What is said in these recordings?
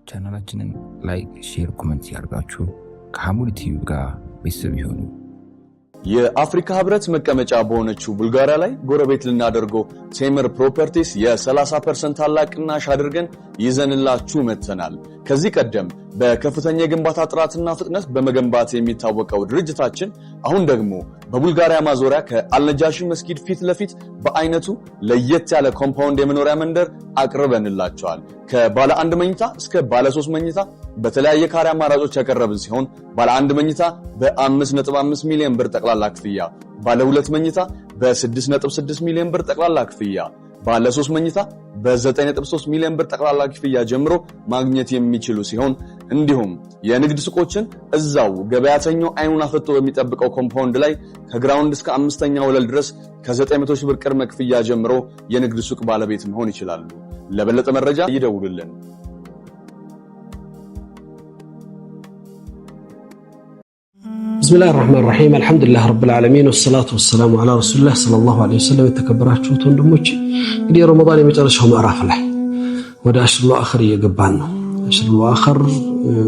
ቻናላችንን ላይክ፣ ሼር፣ ኮሜንት ያርጋችሁ ከሐሙድ ቲቪ ጋር ቤተሰብ ይሁኑ። የአፍሪካ ህብረት መቀመጫ በሆነችው ቡልጋሪያ ላይ ጎረቤት ልናደርገው ቴምር ፕሮፐርቲስ የ30% ታላቅ ቅናሽ አድርገን ይዘንላችሁ መጥተናል። ከዚህ ቀደም በከፍተኛ የግንባታ ጥራትና ፍጥነት በመገንባት የሚታወቀው ድርጅታችን አሁን ደግሞ በቡልጋሪያ ማዞሪያ ከአልነጃሺ መስጊድ ፊት ለፊት በአይነቱ ለየት ያለ ኮምፓውንድ የመኖሪያ መንደር አቅርበንላቸዋል። ከባለ 1 መኝታ እስከ ባለ 3 መኝታ በተለያየ ካሬ አማራጮች ያቀረብን ሲሆን ባለ 1 መኝታ በ5.5 ሚሊዮን ብር ጠቅላላ ክፍያ፣ ባለ 2 መኝታ በ6.6 ሚሊዮን ብር ጠቅላላ ክፍያ፣ ባለ 3 መኝታ በ9.3 ሚሊዮን ብር ጠቅላላ ክፍያ ጀምሮ ማግኘት የሚችሉ ሲሆን እንዲሁም የንግድ ሱቆችን እዛው ገበያተኛው አይኑን አፍጥጦ በሚጠብቀው ኮምፓውንድ ላይ ከግራውንድ እስከ 5ኛ ወለል ድረስ ከ900 ሺህ ብር ቅድመ ክፍያ ጀምሮ የንግድ ሱቅ ባለቤት መሆን ይችላሉ። ለበለጠ መረጃ ይደውሉልን። بسم الله الرحمن الرحيم الحمد لله رب العالمين والصلاة والسلام على رسول الله صلى الله عليه وسلم የተከበራችሁት ወንድሞች እንግዲህ ረመዳን የመጨረሻው ምዕራፍ ላይ ወደ አሽሩል አኺር እየገባን ነው። አሽሩል አኺር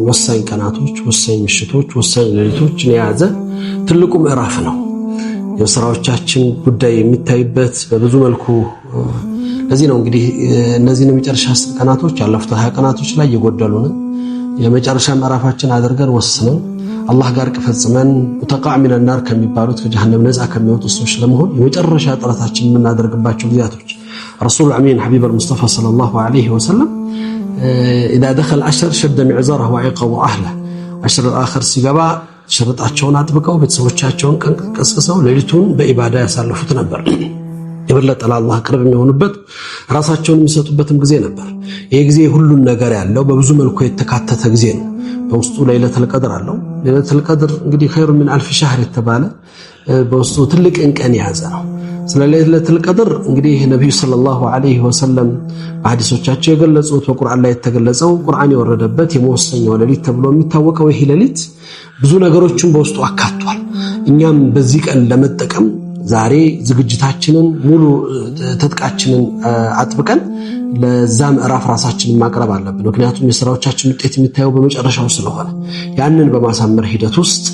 ወሳኝ ቀናቶች፣ ወሳኝ ምሽቶች፣ ወሳኝ ሌሊቶችን የያዘ ትልቁ ምዕራፍ ነው። የሥራዎቻችን ጉዳይ የሚታይበት በብዙ መልኩ ለዚህ ነው እንግዲህ እነዚህን የመጨረሻ ቀናቶች ያለፉት 20 ቀናቶች ላይ የጎደሉን የመጨረሻ ምዕራፋችን አድርገን ወስነን አላህ ጋር ከፈጽመን ሙተቃዕ ሚን النار ከሚባሉት ከጀሃነም ነፃ ከሚወጡ ሰዎች ለመሆን የመጨረሻ ጥረታችን የምናደርግባቸው ጊዜያቶች ረሱል አሚን ሐቢብ المصطفى صلى الله عليه وسلم اذا دخل العشر شد معزره وعقب اهله عشر الاخر ሲገባ ሽርጣቸውን አጥብቀው ቤተሰቦቻቸውን ቀስቅሰው ሌሊቱን በኢባዳ ያሳልፉት ነበር። የበለጠ ለአላህ ቅርብ የሚሆኑበት ራሳቸውን የሚሰጡበትም ጊዜ ነበር። ይሄ ጊዜ ሁሉን ነገር ያለው በብዙ መልኩ የተካተተ ጊዜ ነው። በውስጡ ለይለቱል ቀድር አለው። ለይለቱል ቀድር እንግዲህ ኸይሩ ሚን አልፍ ሸህር የተባለ በውስጡ ትልቅ ቀን የያዘ ነው። ስለ ለይለቱል ቀድር እንግዲህ ነብዩ ሰለላሁ ዐለይሂ ወሰለም በሐዲሶቻቸው የገለጹት በቁርአን ላይ የተገለጸው ቁርአን የወረደበት የመወሰኛው ሌሊት ተብሎ የሚታወቀው ይሄ ሌሊት ብዙ ነገሮችን በውስጡ አካቷል። እኛም በዚህ ቀን ለመጠቀም ዛሬ ዝግጅታችንን ሙሉ ትጥቃችንን አጥብቀን ለዛ ምዕራፍ ራሳችንን ማቅረብ አለብን። ምክንያቱም የሥራዎቻችን ውጤት የሚታየው በመጨረሻው ስለሆነ ያንን በማሳመር ሂደት ውስጥ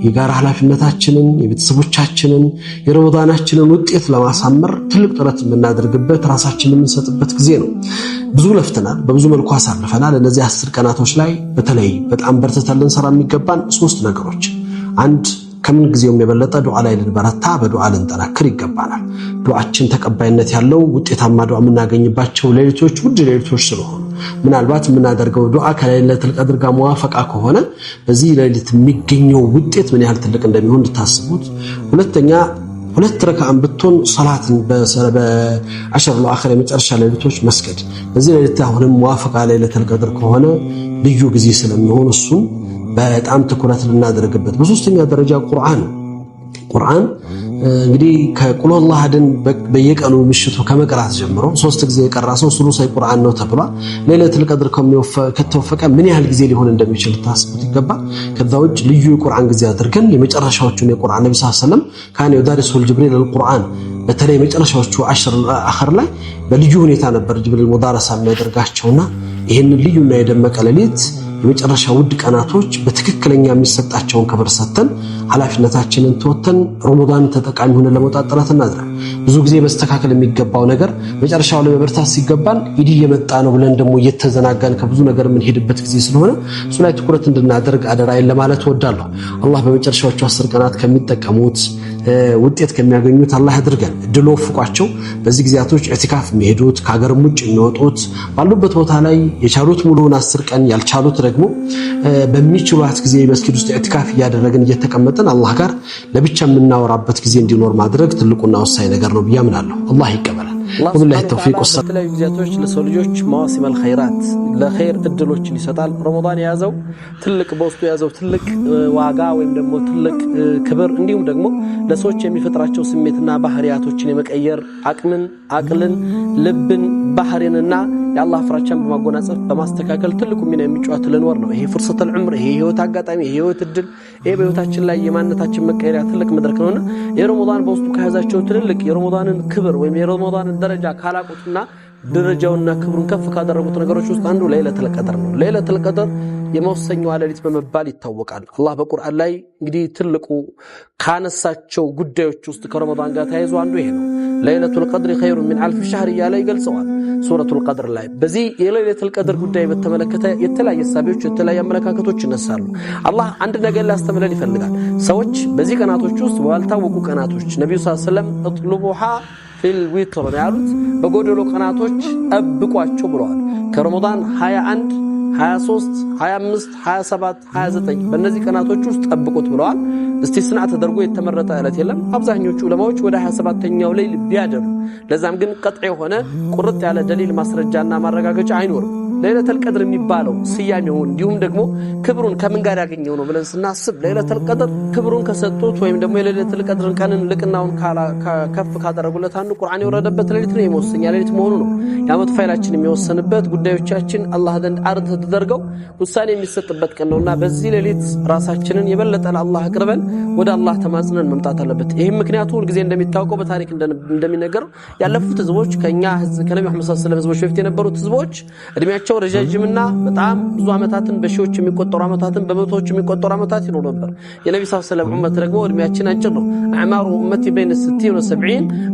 የጋራ ኃላፊነታችንን የቤተሰቦቻችንን የረመዳናችንን ውጤት ለማሳመር ትልቅ ጥረት የምናደርግበት ራሳችንን የምንሰጥበት ጊዜ ነው። ብዙ ለፍተናል፣ በብዙ መልኩ አሳልፈናል። እነዚህ 10 ቀናቶች ላይ በተለይ በጣም በርትተን ልንሰራ የሚገባን 3 ነገሮች፣ አንድ ከምን ጊዜውም የበለጠ ዱዓ ላይ ልንበረታ በዱዓ ልንጠናክር ይገባናል። ዱዓችን ተቀባይነት ያለው ውጤታማ ዱዓ የምናገኝባቸው ሌሊቶች ውድ ሌሊቶች ስለሆኑ ምናልባት የምናደርገው ዱዓ ከለይለቱል ቀድር ጋር ሙዋፈቃ ከሆነ በዚህ ሌሊት የሚገኘው ውጤት ምን ያህል ትልቅ እንደሚሆን እንድታስቡት። ሁለተኛ 2 ረካዓን ብትሆን ሶላትን በአሽሩል አኺር የመጨረሻ ሌሊቶች መስገድ በዚህ ሌሊት አሁንም ሙዋፈቃ ለይለቱል ቀድር ከሆነ ልዩ ጊዜ ስለሚሆን እሱ በጣም ትኩረት ልናደርግበት። በሶስተኛ ደረጃ ቁርአን እንግዲህ ከቁል ሁወላሁ አሐድን በየቀኑ ምሽቱ ከመቅራት ጀምሮ 3 ጊዜ የቀራ ሰው ሱሉሳይ ቁርአን ነው ተብሏል። ለይለቱል ቀድር ከተወፈቀ ምን ያህል ጊዜ ሊሆን እንደሚችል ታስቡት ይገባል። ከዛ ውጭ ልዩ የቁርአን ጊዜ አድርገን የመጨረሻዎቹን የቁርአን ነብዩ ሰለላሁ ዐለይሂ ወሰለም ካን ይዳሪሱል ጅብሪል አልቁርአን በተለይ የመጨረሻዎቹ አሽሩል አኺር ላይ በልዩ ሁኔታ ነበር ጅብሪል ሙዳረሳ የሚያደርጋቸውና ይሄንን ልዩና የደመቀ ሌሊት የመጨረሻ ውድ ቀናቶች በትክክለኛ የሚሰጣቸውን ክብር ሰጥተን ኃላፊነታችንን ተወጥተን ረመዳን ተጠቃሚ ሆነን ለመውጣት ጥረት እናድርግ። ብዙ ጊዜ መስተካከል የሚገባው ነገር መጨረሻው ላይ መበርታት ሲገባን ኢዲ የመጣ ነው ብለን ደግሞ እየተዘናጋን ከብዙ ነገር የምንሄድበት ጊዜ ስለሆነ እሱ ላይ ትኩረት እንድናደርግ አደራዬን ለማለት እወዳለሁ። አላህ በመጨረሻዎቹ 10 ቀናት ከሚጠቀሙት ውጤት ከሚያገኙት አላህ ያድርገን። እድል ወፍቋቸው በዚህ ጊዜያቶች ኢዕቲካፍ የሚሄዱት ከሀገርም ውጭ የሚወጡት ባሉበት ቦታ ላይ የቻሉት ሙሉውን 10 ቀን ያልቻሉት ደግሞ በሚችሏት ጊዜ መስጊድ ውስጥ ኢዕቲካፍ እያደረግን እየተቀመጠን አላህ ጋር ለብቻ የምናወራበት ጊዜ እንዲኖር ማድረግ ትልቁና ወሳኝ ነገር ነው ብዬ አምናለሁ። አላህ ይቀበላል። ወላሂ ተውፊቅ ወሰላም። የተለያዩ ጊዜያቶች ለሰው ልጆች መዋሲመል ኸይራት ለኸይር እድሎችን ይሰጣል። ረመዳን የያዘው ትልቅ በውስጡ የያዘው ትልቅ ዋጋ ወይም ደግሞ ትልቅ ክብር እንዲሁም ደግሞ ለሰዎች የሚፈጥራቸው ስሜትና ባህሪያቶችን የመቀየር አቅምን፣ አቅልን፣ ልብን፣ ባህሪንና የአላህ ፍራቻን በማጎናጸፍ በማስተካከል ትልቁ ሚና የሚጫወት ልንወር ነው። ይሄ ፍርሰተል ዑምር፣ ይሄ ህይወት አጋጣሚ፣ ይሄ ህይወት እድል፣ ይሄ በህይወታችን ላይ የማንነታችን መቀየሪያ ትልቅ መድረክ ነውና የረመዳን በውስጡ ከያዛቸው ትልልቅ የረመዳንን ክብር ወይም የረመዳንን ደረጃ ካላቁትና ደረጃውና ክብሩን ከፍ ካደረጉት ነገሮች ውስጥ አንዱ ለይለቱል ቀድር ነው። ለይለቱል ቀድር የመወሰኛው ሌሊት በመባል ይታወቃል። አላህ በቁርአን ላይ እንግዲህ ትልቁ ካነሳቸው ጉዳዮች ውስጥ ከረመዳን ጋር ተያይዞ አንዱ ይሄ ነው። ለይለቱል ቀድር ኸይሩን ሚን አልፍ ሸህር እያለ ይገልጸዋል ሱረቱል ቀድር ላይ። በዚህ የለይለቱል ቀድር ጉዳይ በተመለከተ የተለያየ ሐሳቦች የተለያየ አመለካከቶች ይነሳሉ። አላህ አንድ ነገር ሊያስተምረን ይፈልጋል። ሰዎች በዚህ ቀናቶች ውስጥ ባልታወቁ ቀናቶች ነብዩ ሰለላሁ ዐለይሂ ወሰለም እጥሉቡሃ ፊል ዊትር ያሉት በጎደሎ ቀናቶች ጠብቋቸው ብለዋል። ከረመዳን 21 23 25 27 29 በእነዚህ ቀናቶች ውስጥ ጠብቁት ብለዋል። እስቲስና ተደርጎ የተመረጠ ዕለት የለም። አብዛኞቹ ዑለማዎች ወደ 27ኛው ሌሊት ቢያደሩ ለዛም ግን ቀጥዒ የሆነ ቁርጥ ያለ ደሊል ማስረጃና ማረጋገጫ አይኖርም። ለይለቱል ቀድር የሚባለው ስያሜው እንዲሁም ደግሞ ክብሩን ከምን ጋር ያገኘው ነው ብለን ስናስብ ለይለቱል ቀድር ክብሩን ከሰጡት ወይም ደግሞ የለይለቱል ቀድርን ቀንን ልቅናውን ከፍ ካደረጉለት አንዱ ቁርአን የወረደበት ሌሊት ነው። የመወሰኛ ሌሊት መሆኑ ነው። የዓመት ፋይላችን የሚወሰንበት ጉዳዮቻችን አላህ ዘንድ አርድ ተደርገው ውሳኔ የሚሰጥበት ቀን ነውና በዚህ ሌሊት ራሳችንን የበለጠ ለአላህ አቅርበን ወደ አላህ ተማጽነን መምጣት አለበት። ይሄም ምክንያቱ ሁሉ ጊዜ እንደሚታወቀው በታሪክ እንደሚነገረው ያለፉት ህዝቦች ከኛ ከነብዩ መሐመድ ሰለላሁ ዐለይሂ ወሰለም ህዝቦች በፊት የነበሩት ህዝቦች እድሜያቸው ረጃጅምና በጣም ብዙ አመታትን በሺዎች የሚቆጠሩ አመታትን በመቶዎች የሚቆጠሩ አመታት ይኖሩ ነበር። የነብዩ ሰለላሁ ዐለይሂ ወሰለም ኡመት ደግሞ እድሜያችን አጭር ነው። አዕማሩ ኡመቲ በይነ 60 و70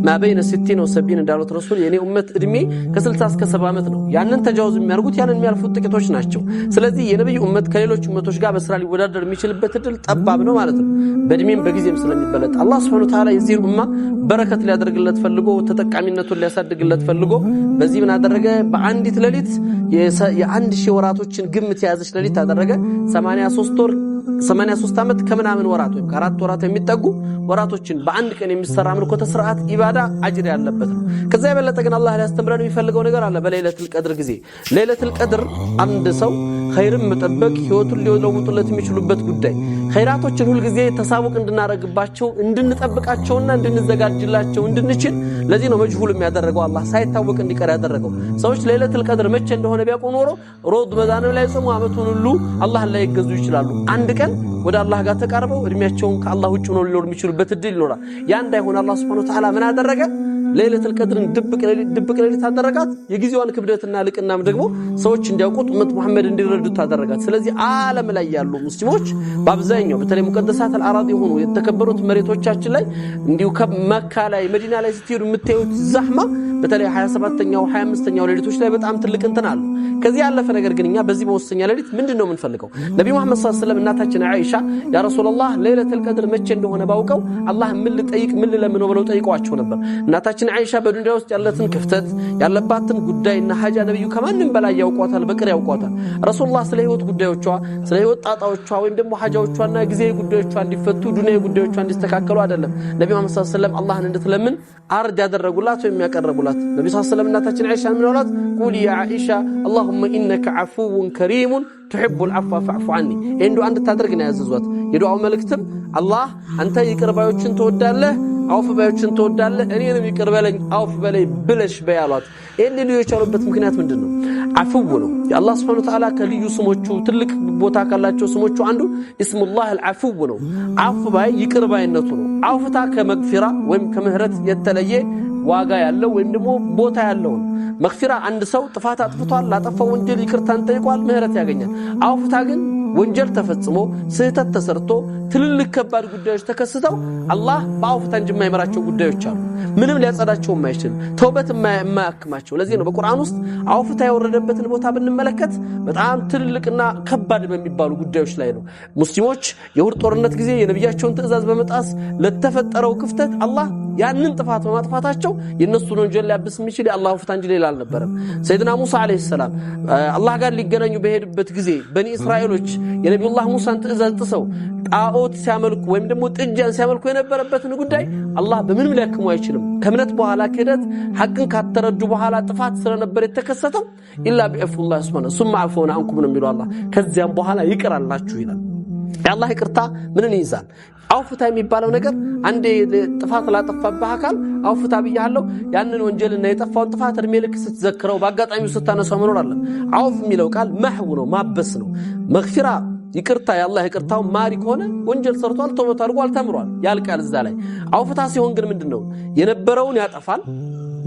ما بين 60 و70 እንዳሉት ረሱል የኔ ኡመት እድሜ ከ60 እስከ 70 አመት ነው። ያንን ተጃውዝ የሚያርጉት ያንን የሚያልፉት ጥቂቶች ናቸው። ስለዚህ የነብዩ ኡመት ከሌሎች ኡመቶች ጋር በስራ ሊወዳደር የሚችልበት እድል ጠባብ ነው ማለት ነው። በእድሜም በጊዜም ስለሚበለጥ አላህ Subhanahu Wa Ta'ala የዚህ ኡማ በረከት ሊያደርግለት ፈልጎ ተጠቃሚነቱን ሊያሳድግለት ፈልጎ በዚህ ምን አደረገ? በአንዲት ሌሊት የአንድ ሺህ ወራቶችን ግምት ያዘች ሌሊት አደረገ። 83 አመት ከምናምን ወራት ወይም ከአራት ወራት የሚጠጉ ወራቶችን በአንድ ቀን የሚሰራ አምልኮተ ስርዓት ኢባዳ አጅር ያለበት ነው። ከዛ የበለጠ ግን አላህ ሊያስተምረን የሚፈልገው ነገር አለ። በለይለቱል ቀድር ጊዜ ለይለቱል ቀድር አንድ ሰው ኸይርን መጠበቅ ህይወቱን ሊለውጡለት የሚችሉበት ጉዳይ ኸይራቶችን ሁሉ ጊዜ ተሳቡቅ እንድናረግባቸው እንድንጠብቃቸውና እንድንዘጋጅላቸው እንድንችል ለዚህ ነው መጅሁል የሚያደርገው አላህ ሳይታወቅ እንዲቀር ያደረገው። ሰዎች ለይለቱል ቀድር መቼ እንደሆነ ቢያውቁ ኖሮ ረመዳን ላይ ጾሙ አመቱን ሁሉ አላህን ላይ ይገዙ ይችላሉ። አንድ ቀን ወደ አላህ ጋር ተቃርበው እድሜያቸውን ከአላህ ውጭ ነው ሊኖር የሚችሉበት እድል ይኖራል። ያ እንዳይሆን አላህ Subhanahu Wa Ta'ala ምን አደረገ? ለይለቱል ቀድርን ድብቅ ሌሊት አደረጋት። የጊዜዋን ክብደትና ልቅናም ደግሞ ሰዎች እንዲያውቁት ኡመት መሐመድ እንዲረዱት አደረጋት። ስለዚህ ዓለም ላይ ያሉ ሙስሊሞች በአብዛኛው በተለይ ሙቀደሳት አልአራድ የሆኑ የተከበሩት መሬቶቻችን ላይ እንዲሁ ከመካ ላይ መዲና ላይ ስትሄዱ የምታዩት ዛህማ በተለይ 27ኛው 25ኛው ሌሊቶች ላይ በጣም ትልቅ እንትን አለ። ከዚህ ያለፈ ነገር ግን እኛ በዚህ መወሰኛ ሌሊት ምንድነው የምንፈልገው? ነብዩ መሐመድ ሰለላሁ ዐለይሂ ወሰለም እናታችን አይሻ ያ ረሱላህ ለይለቱል ቀድር መቼ እንደሆነ ባውቀው አላህ ምን ልጠይቅ ምን ለምነው ብለው ጠይቀዋቸው ነበር። እናታችን አይሻ በዱንያ ውስጥ ያለትን ክፍተት ያለባትን ጉዳይና ሐጃ ነብዩ ከማንም በላይ ያውቋታል፣ በቅር ያውቋታል። ረሱላህ ስለ ህይወት ጉዳዮቿ ስለ ህይወት ጣጣዎቿ ወይም ደግሞ ሐጃዎቿና ጊዜ ጉዳዮቿ እንዲፈቱ ዱንያ ጉዳዮቿ እንዲስተካከሉ አይደለም ነብዩ መሐመድ ሰለላሁ ዐለይሂ ወሰለም አላህን እንድትለምን አርድ ያደረጉላት ወይም ያቀረቡላት። ነብዩ ሰለላሁ ዐለይሂ ወሰለም እናታችን አይሻ ምን አሏት? ቁሊ ያ አይሻ اللهم انك عفو كريم تحب العفو فاعف عني። እንዱ አንድ ታደርግ ነው ያዘዟት። የዱዓው መልእክትም አላህ አንተ ይቅር ባዮችን ተወዳለህ አውፍ ባዮችን ተወዳለህ እኔንም ይቅር በለኝ አውፍ በለይ ብለሽ በያሏት። ይሄን ልዩ የቻሉበት ምክንያት ምንድነው? አፍው ነው። የአላህ Subhanahu Wa Ta'ala ከልዩ ስሞቹ ትልቅ ቦታ ካላቸው ስሞቹ አንዱ እስሙላህ አልዓፉው ነው። አፍ ባይ ይቅር ባይነቱ ነው። አውፍታ ከመግፊራ ወይም ከምህረት የተለየ ዋጋ ያለው ወይም ደግሞ ቦታ ያለው መግፊራ አንድ ሰው ጥፋት አጥፍቷል ላጠፋው ወንጀል ይቅርታን ጠይቋል ምህረት ያገኛል። አውፍታ ግን ወንጀል ተፈጽሞ ስህተት ተሰርቶ ትልልቅ ከባድ ጉዳዮች ተከስተው አላህ በአውፍታ እንጂ የማይመራቸው ጉዳዮች አሉ። ምንም ሊያጸዳቸው የማይችል ተውበት የማያክማቸው። ለዚህ ነው በቁርአን ውስጥ አውፍታ የወረደበትን ቦታ ብንመለከት በጣም ትልልቅና ከባድ በሚባሉ ጉዳዮች ላይ ነው። ሙስሊሞች የውድ ጦርነት ጊዜ የነብያቸውን ትእዛዝ በመጣስ ለተፈጠረው ክፍተት አላህ ያንን ጥፋት በማጥፋታቸው የነሱን ወንጀል ሊያብስ የሚችል የአላህ አውፍታ እንጂ ሌላ አልነበረም። ሰይድና ሙሳ አለይሂ ሰላም አላህ ጋር ሊገናኙ በሄዱበት ጊዜ በኒ እስራኤሎች የነብዩላህ ሙሳን ትእዛዝ ጥሰው ጣዖት ሲያመልኩ ወይም ደግሞ ጥጃን ሲያመልኩ የነበረበትን ጉዳይ አላህ በምንም ሊያክሙ አይችልም። ከእምነት በኋላ ክህደት ሐቅን ካተረዱ በኋላ ጥፋት ስለነበር የተከሰተው ኢላ ቢዐፍውላህ ሱብሃነሁ ثم عفونا عنكم ነው የሚለው አላህ። ከዚያም በኋላ ይቅራላችሁ ይላል። የአላህ ይቅርታ ምንን ይይዛል? አውፍታ የሚባለው ነገር አንዴ ጥፋት ላጠፋብህ አካል አውፍታ ብያለሁ ያንን ወንጀልና የጠፋውን ጥፋት እድሜ ልክ ስትዘክረው በአጋጣሚው ስታነሳው መኖር አለ። አውፍ የሚለው ቃል መህው ነው፣ ማበስ ነው። መግፊራ ይቅርታ የአላህ ይቅርታው ማሪ ከሆነ ወንጀል ሰርቷል ተውበት አድርጓል ተምሯል ያልቃል እዛ ላይ። አውፍታ ሲሆን ግን ምንድነው? የነበረውን ያጠፋል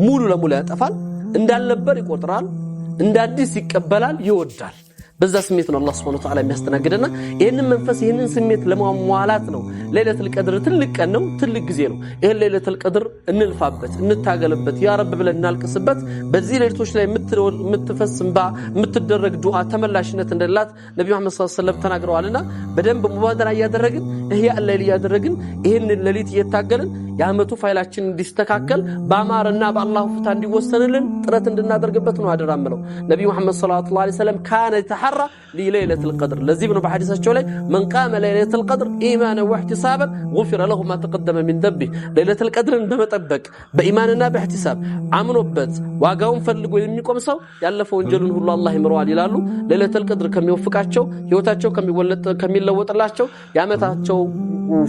ሙሉ ለሙሉ ያጠፋል። እንዳልነበር ይቆጥራል እንደ አዲስ ይቀበላል ይወዳል በዛ ስሜት ነው አላህ Subhanahu Wa Ta'ala የሚያስተናግደና ይሄንን መንፈስ ይሄንን ስሜት ለማሟላት ነው ለይለቱል ቀድር ትልቅ ቀን ነው ትልቅ ጊዜ ነው ይሄን ለይለቱል ቀድር እንልፋበት እንታገልበት ያ ረብ ብለን እናልቅስበት በዚህ ለይለቶች ላይ የምትፈስምባ የምትደረግ ዱዓ ተመላሽነት እንደላት ነብዩ መሐመድ ሰለላሁ ዐለይሂ ወሰለም ተናግረዋልና በደንብ ሙባደራ ያደረግን ይሄ አለይል ያደረግን ይሄን ለሊት እየታገልን ያመቱ ፋይላችን እንዲስተካከል በአማርና በአላህ ፍታ እንዲወሰንልን ጥረት እንድናደርግበት ነው አደራምለው ነብዩ መሐመድ ሰለላሁ ዐለይሂ ወሰለም ካነ ተሐራ ለይለቱል ቀድር ለዚህ ነው በሐዲሳቸው ላይ من قام ليلة القدر إيمانا واحتسابا غفر له ما تقدم من ذنبه ليلة القدر በመጠበቅ በኢማንና በእህቲሳብ አምኖበት ዋጋውን ፈልጎ የሚቆም ሰው ያለፈው ወንጀሉን ሁሉ አላህ ይምረዋል ይላሉ ለይለቱል ቀድር ከሚወፍቃቸው ህይወታቸው ከሚለወጥላቸው ያመታቸው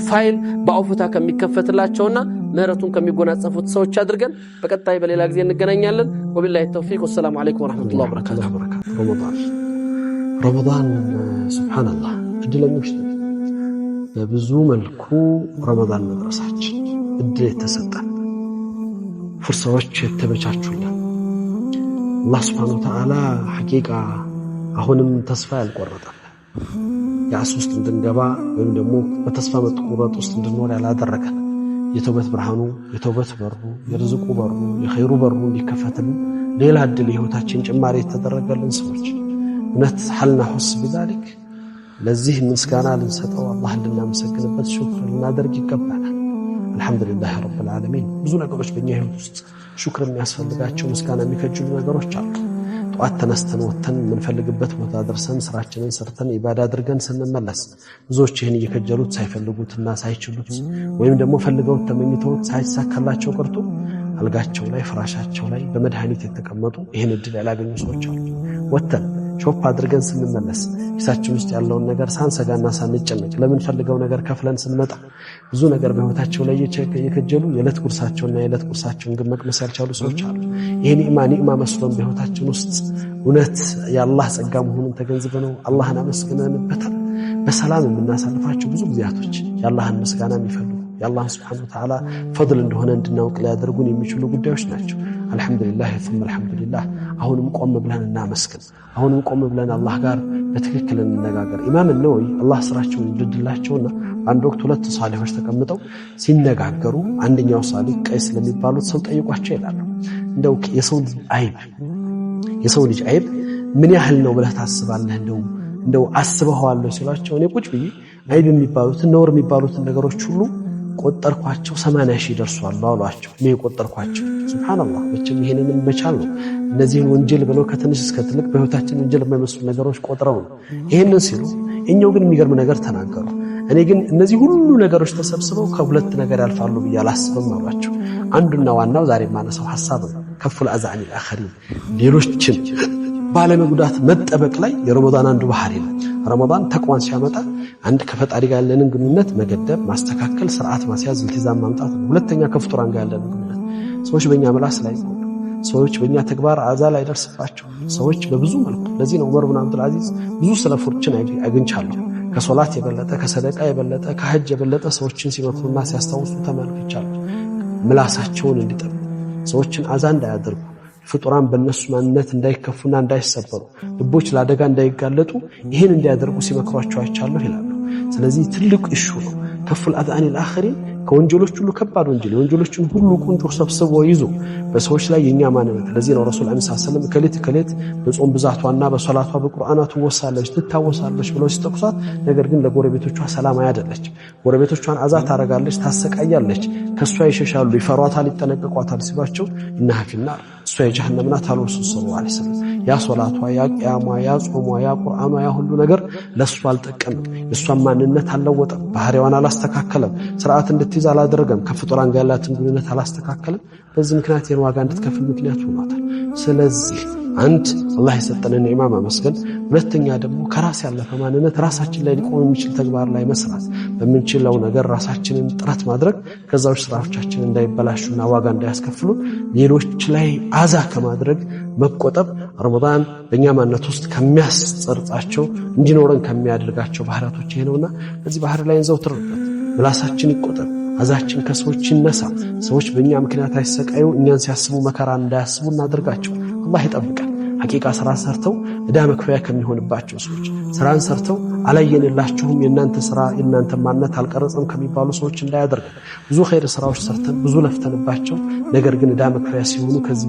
ፋይል በአውፍታ ከሚከፈትላቸውና ምህረቱን ከሚጎናጸፉት ሰዎች አድርገን በቀጣይ በሌላ ጊዜ እንገናኛለን ወቢላሂ ተውፊቅ ወሰላሙ አለይኩም ወራህመቱላሂ ወበረካቱሁ ረመዳን ሱብሃንአላህ እድለኞች ነን በብዙ መልኩ ረመዳን መድረሳችን እድል የተሰጠን ፍርሳዎች የተመቻቹልን አላህ Subhanahu Wa Ta'ala ሐቂቃ አሁንም ተስፋ ያልቆረጠን ያስ ውስጥ እንድንገባ ወይም ደግሞ በተስፋ መጥቆረጥ ውስጥ እንድንኖር ያላደረገን የተውበት ብርሃኑ የተውበት በሩ የርዝቁ በሩ የኸይሩ በሩ እንዲከፈትልን ሌላ እድል ህይወታችን ጭማሪ የተደረገልን ሰዎች እነት ሐልና ሁስ بذلك ለዚህ ምስጋና ልንሰጠው አላህ ልናመሰግንበት ሹክር ልናደርግ ይገባናል አልহামዱሊላህ ረብል ዓለሚን ብዙ ነገሮች በእኛ ህይወት ውስጥ ሹክር የሚያስፈልጋቸው ምስጋና የሚከጅሉ ነገሮች አሉ ጧት ተነስተን ወተን የምንፈልግበት ቦታ ደርሰን ስራችንን ሰርተን ኢባዳ አድርገን ስንመለስ ብዙዎች ይህን እየከጀሉት ሳይፈልጉትና ሳይችሉት ወይም ደግሞ ፈልገውት ተመኝተውት ሳይሳካላቸው ቀርቶ አልጋቸው ላይ ፍራሻቸው ላይ በመድኃኒት የተቀመጡ ይህን እድል ያላገኙ ሰዎች አሉ ወተን ሾፕ አድርገን ስንመለስ ኪሳችን ውስጥ ያለውን ነገር ሳንሰጋና ሳንጨነቅ ለምን ፈልገው ነገር ከፍለን ስንመጣ ብዙ ነገር በህይወታቸው ላይ የከጀሉ የዕለት ጉርሳቸውና የዕለት ጉርሳቸውን ግን መቅመስ ያልቻሉ ሰዎች አሉ ይሄ ኒዕማ መስሎን በህይወታችን ውስጥ እውነት የአላህ ጸጋ መሆኑን ተገንዝበነው አላህን አመስግነንበታል በሰላም የምናሳልፋቸው ብዙ ጊዜያቶች የአላህን ምስጋና የሚፈልጉ የአላህ Subhanahu Wa Ta'ala ፈድል እንደሆነ እንድናውቅ ሊያደርጉን የሚችሉ ጉዳዮች ናቸው አልহামዱሊላህ ثم الحمدلله አሁንም ቆም ብለን እናመስግን አሁንም ቆም ብለን አላህ ጋር በትክክል እንነጋገር ኢማም ነው አላህ ስራቸውን ይድድላቸውና አንድ ወቅት ሁለት ሷሊሆች ተቀምጠው ሲነጋገሩ አንደኛው ሷሊህ ቀይስ ለሚባሉት ሰው ጠይቋቸው ይላል እንደው የሰው ልጅ አይብ ምን ያህል ነው ብለህ ታስባለህ እንደው አስበዋለሁ ሲሏቸው እኔ ቁጭ ብዬ አይብ የሚባሉት ነውር የሚባሉት ነገሮች ሁሉ ቆጠርኳቸው 80,000 ደርሷል አሏቸው እኔ ቆጠርኳቸው ሱብሃንአላህ መቼም ይሄንንም መቻል ነው እነዚህን ወንጀል ብለው ከትንሽ እስከ ትልቅ በህይወታችን ወንጀል የማይመስሉ ነገሮች ቆጥረው ነው ይሄንን ሲሉ እኛው ግን የሚገርም ነገር ተናገሩ እኔ ግን እነዚህ ሁሉ ነገሮች ተሰብስበው ከሁለት ነገር ያልፋሉ ብዬ አላስብም አሏቸው አንዱና ዋናው ዛሬ ማነሳው ሐሳብ ነው ከፉል አዛኒ አኺሪን ሌሎችን ባለመጉዳት መጠበቅ ላይ የረመዳን አንዱ ባህሪ ነው ረመዳን ተቋን ሲያመጣ አንድ ከፈጣሪ ጋር ያለንን ግንኙነት መገደብ ማስተካከል ስርዓት ማስያዝ ልትዛም ማምጣት ሁለተኛ ከፍጡራን ጋር ያለንን ግንኙነት ሰዎች በእኛ ምላስ ላይ ሰዎች በእኛ ተግባር አዛ ላይ ደርስባቸው ሰዎች በብዙ መልኩ ለዚህ ነው ዑመር ኢብኑ አብዱል አዚዝ ብዙ ሰለፎችን አግኝቻለሁ ከሶላት የበለጠ ከሰደቃ የበለጠ ከሐጅ የበለጠ ሰዎችን ሲመክሩና ሲያስታውሱ ተመልክቻለሁ ምላሳቸውን እንዲጠብቁ ሰዎችን አዛ እንዳያደርጉ ፍጡራን በእነሱ ማንነት እንዳይከፉና እንዳይሰበሩ ልቦች ለአደጋ እንዳይጋለጡ ይሄን እንዲያደርጉ ሲመክሯቸው አይቻለሁ ይላሉ ስለዚህ ትልቅ እሹ ነው ከፉል አዛኒ الآخرين ከወንጀሎች ሁሉ ከባድ ወንጀሎችን ሁሉ ቁንጮ ሰብስቦ ይዞ በሰዎች ላይ የኛ ማንነት ለዚህ ነው ረሱል ሰለላሁ ዐለይሂ ወሰለም ከሌት በጾም ብዛቷና በሶላቷ በቁርአናቱ ትታወሳለች ብለው ሲጠቅሷት ነገር ግን ለጎረቤቶቿ ሰላም አይደለች ጎረቤቶቿን አዛ ታረጋለች ታሰቃያለች ከሷ ይሸሻሉ ይፈሯታል ይጠነቀቋታል ሲባቸው ኢነሃ ፊናር እሷ የጀሃነም ናት አሉ ረሱል ሰለላሁ ዐለይሂ ወሰለም ያ ሶላቷ ያ ቂያሟ ያ ጾሟ ያ ቁርአኗ ያ ሁሉ ነገር ለሷ አልጠቀምም የሷን ማንነት አልለወጠም ባህሪዋን አላስተካከለም ስርዓት እንድትይዝ አላደረገም ከፍጡራን ጋር ያላትን ግንኙነት አላስተካከለም በዚህ ምክንያት የዋጋ እንድትከፍል ምክንያት ሆኗታል ስለዚህ አንድ አላህ የሰጠንን ኒዕማ ማመስገን ሁለተኛ ደግሞ ከራስ ያለፈ ማንነት ራሳችን ላይ ሊቆም የሚችል ተግባር ላይ መስራት በምንችለው ነገር ራሳችንን ጥረት ማድረግ ከዛው ስራዎቻችን እንዳይበላሹና ዋጋ እንዳያስከፍሉ ሌሎች ላይ አዛ ከማድረግ መቆጠብ ረመዳን በእኛ ማንነት ውስጥ ከሚያስጸርጻቸው እንዲኖረን ከሚያደርጋቸው ባህሪያቶች ይሄ ነውና በዚህ ባህሪ ላይ እንዘውትርበት ምላሳችን ይቆጠብ አዛችን ከሰዎች ይነሳ። ሰዎች በእኛ ምክንያት አይሰቃዩ፣ እኛን ሲያስቡ መከራ እንዳያስቡ እናድርጋቸው። አላህ ይጠብቃል። ሐቂቃ ስራ ሰርተው ዕዳ መክፈያ ከሚሆንባቸው ሰዎች፣ ስራን ሰርተው አላየንላችሁም የእናንተ ስራ የእናንተ ማንነት አልቀረጸም ከሚባሉ ሰዎች እንዳያደርገን። ብዙ ኸይር ስራዎች ሰርተን ብዙ ለፍተንባቸው ነገር ግን ዕዳ መክፈያ ሲሆኑ ከዚህ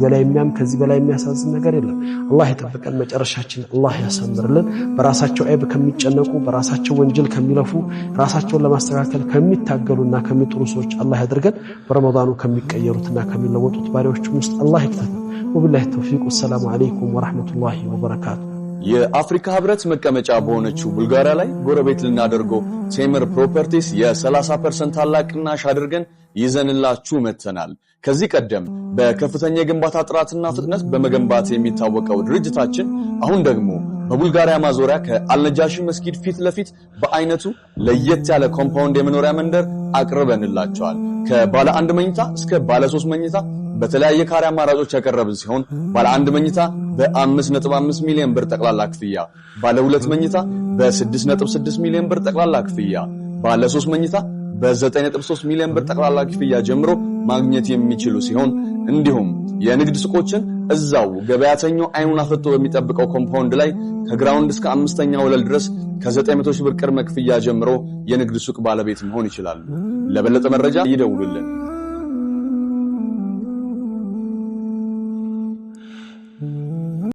በላይ የሚያሳዝን ነገር የለም። አላህ ይጠብቀን። መጨረሻችን አላህ ያሰምርልን። በራሳቸው አይብ ከሚጨነቁ በራሳቸው ወንጀል ከሚለፉ ራሳቸውን ለማስተካከል ከሚታገሉና ከሚጥሩ ሰዎች አላህ ያድርገን። በረመዳኑ ከሚቀየሩትና ከሚለወጡት ባሪያዎች ውስጥ አላህ ይክተት። ወቢላሂ ተውፊቅ። ወሰላሙ አለይኩም ወራህመቱላሂ ወበረካቱ። የአፍሪካ ህብረት መቀመጫ በሆነችው ቡልጋሪያ ላይ ጎረቤት ልናደርገው ቴምር ፕሮፐርቲስ የ30% ታላቅ ቅናሽ አድርገን ይዘንላችሁ መተናል። ከዚህ ቀደም በከፍተኛ የግንባታ ጥራትና ፍጥነት በመገንባት የሚታወቀው ድርጅታችን አሁን ደግሞ በቡልጋሪያ ማዞሪያ ከአልነጃሺ መስጊድ ፊት ለፊት በአይነቱ ለየት ያለ ኮምፓውንድ የመኖሪያ መንደር አቅርበንላቸዋል። ከባለ 1 መኝታ እስከ ባለ 3 መኝታ በተለያየ ካሬ አማራጮች ያቀረብን ሲሆን ባለ 1 መኝታ በ5.5 ሚሊዮን ብር ጠቅላላ ክፍያ፣ ባለ 2 መኝታ በ6.6 ሚሊዮን ብር ጠቅላላ ክፍያ፣ ባለ 3 መኝታ በ9.3 ሚሊዮን ብር ጠቅላላ ክፍያ ጀምሮ ማግኘት የሚችሉ ሲሆን እንዲሁም የንግድ ሱቆችን እዛው ገበያተኛው አይኑን አፍጥጦ በሚጠብቀው ኮምፓውንድ ላይ ከግራውንድ እስከ 5ኛ ወለል ድረስ ከ900 ሺህ ብር ቅድመ ክፍያ ጀምሮ የንግድ ሱቅ ባለቤት መሆን ይችላሉ። ለበለጠ መረጃ ይደውሉልን።